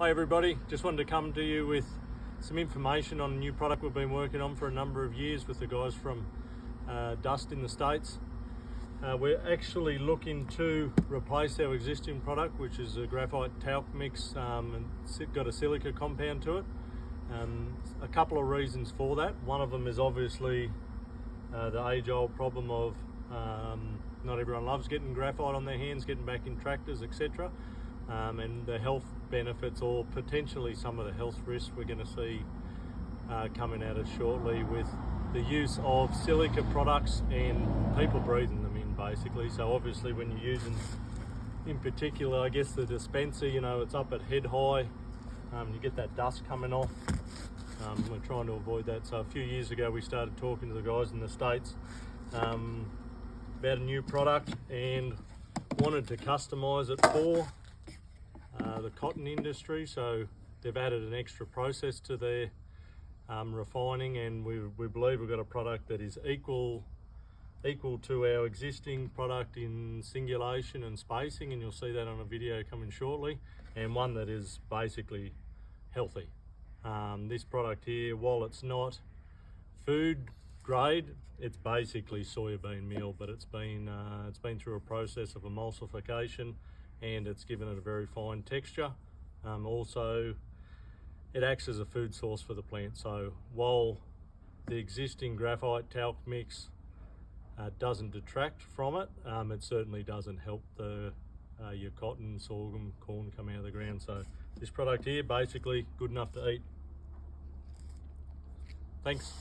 Hi everybody, just wanted to come to you with some information on a new product we've been working on for a number of years with the guys from Dust in the States. We're actually looking to replace our existing product, which is a graphite talc mix, and it's got a silica compound to it. A couple of reasons for that. One of them is obviously the age-old problem of not everyone loves getting graphite on their hands, getting back in tractors, etc. And the health benefits, or potentially some of the health risks we're going to see coming at us shortly with the use of silica products and people breathing them in, basically. So obviously when you're using, in particular, I guess the dispenser, you know, it's up at head high, you get that dust coming off. We're trying to avoid that. So a few years ago we started talking to the guys in the States about a new product and wanted to customize it for the cotton industry. So they've added an extra process to their refining, and we believe we've got a product that is equal to our existing product in singulation and spacing, and you'll see that on a video coming shortly, and one that is basically healthy. This product here, while it's not food grade, it's basically soybean meal, but it's been through a process of emulsification, and it's given it a very fine texture. Also, it acts as a food source for the plant. So while the existing graphite talc mix doesn't detract from it, it certainly doesn't help your cotton, sorghum, corn come out of the ground. So this product here, basically good enough to eat. Thanks.